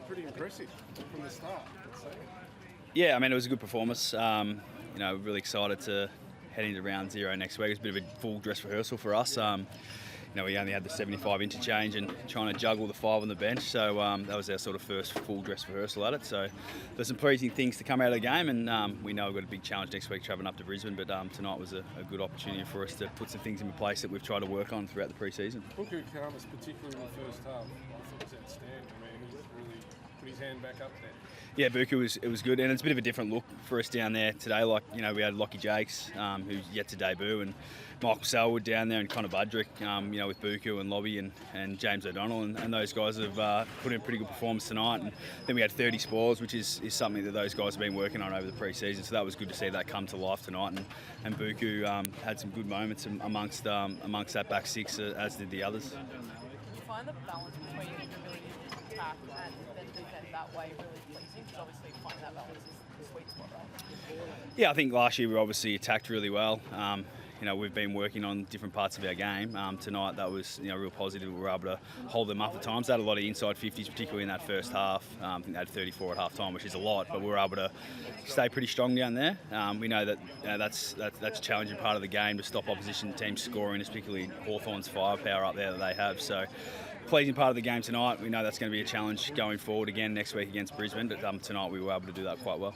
pretty impressive from the start. Yeah, I mean, it was a good performance. Really excited to head into round 0 next week. It's a bit of a full dress rehearsal for us. We only had the 75 interchange and trying to juggle the 5 on the bench, so that was our sort of first full dress rehearsal at it. So there's some pleasing things to come out of the game, and we know we've got a big challenge next week travelling up to Brisbane, but tonight was a good opportunity for us to put some things in place that we've tried to work on throughout the pre-season. Booker Karmas, particularly in the first half, I thought was outstanding. I mean, he's really put his hand back up there. Yeah, Buka was good, and it's a bit of a different look for us down there today. We had Lockie Jakes, who's yet to debut, and Michael Selwood down there, and Connor Budrick, with Buka and Lobby and James O'Donnell, and those guys have put in a pretty good performance tonight. And then we had 30 spoils, which is something that those guys have been working on over the pre-season. So that was good to see that come to life tonight. And Buka had some good moments amongst that back six, as did the others. Did you find the balance between the ability to attack and then defend that way really pleasing? Because obviously finding that balance is the sweet spot, right? Yeah, I think last year we obviously attacked really well. We've been working on different parts of our game. Tonight that was real positive. We were able to hold them up at times. They had a lot of inside 50s, particularly in that first half. I think they had 34 at half time, which is a lot, but we were able to stay pretty strong down there. We know that that's a challenging part of the game to stop opposition teams scoring, particularly Hawthorn's firepower up there that they have. So pleasing part of the game tonight. We know that's going to be a challenge going forward again next week against Brisbane, but tonight we were able to do that quite well.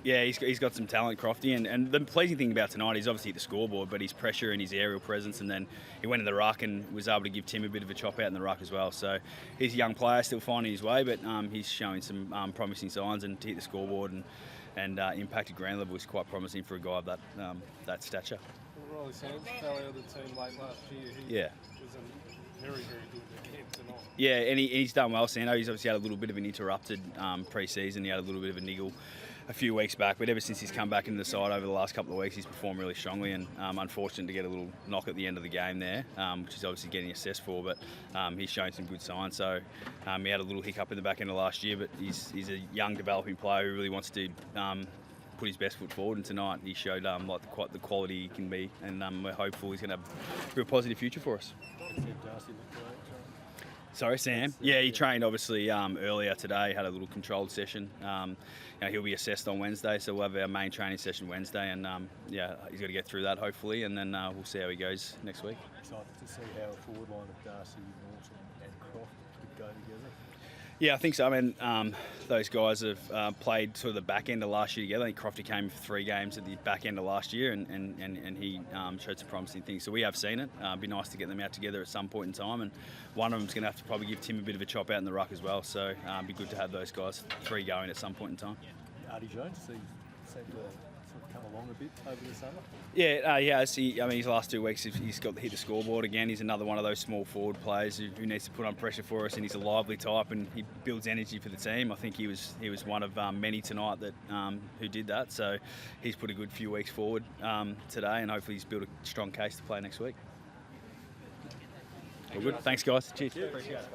Yeah, he's got some talent, Crofty, and the pleasing thing about tonight is obviously the scoreboard, but his pressure and his aerial presence, and then he went in the ruck and was able to give Tim a bit of a chop out in the ruck as well. So he's a young player, still finding his way, but he's showing some promising signs, and to hit the scoreboard and impact at ground level is quite promising for a guy of that stature. Well, Riley Sams fell out of the team late last year. He was very, very good again tonight. Yeah, and he's done well, Sando. He's obviously had a little bit of an interrupted pre-season. He had a little bit of a niggle a few weeks back, but ever since he's come back into the side over the last couple of weeks, he's performed really strongly, and unfortunate to get a little knock at the end of the game there, which is obviously getting assessed for, but he's shown some good signs. So he had a little hiccup in the back end of last year, but he's a young developing player who really wants to put his best foot forward, and tonight he showed the quality he can be, and we're hopeful he's going to have a real positive future for us. Sorry, Sam. Yeah, he trained obviously earlier today, had a little controlled session. He'll be assessed on Wednesday, so we'll have our main training session Wednesday, and he's got to get through that hopefully, and then we'll see how he goes next week. Excited to see how a forward line of Darcy, Norton and Croft could go together. Yeah, I think so. I mean, those guys have played sort of the back end of last year together. I think Crofty came for 3 games at the back end of last year, and he showed some promising things. So we have seen it. It'd be nice to get them out together at some point in time, and one of them's going to have to probably give Tim a bit of a chop out in the ruck as well. So it'd be good to have those guys 3 going at some point in time. Artie Jones seemed to sort of come along a bit over the summer. Yeah, he has. His last 2 weeks, he's got to hit the scoreboard again. He's another one of those small forward players who needs to put on pressure for us, and he's a lively type, and he builds energy for the team. I think he was one of many tonight that who did that. So he's put a good few weeks forward today, and hopefully he's built a strong case to play next week. All good. Thanks, guys. Cheers. Appreciate it.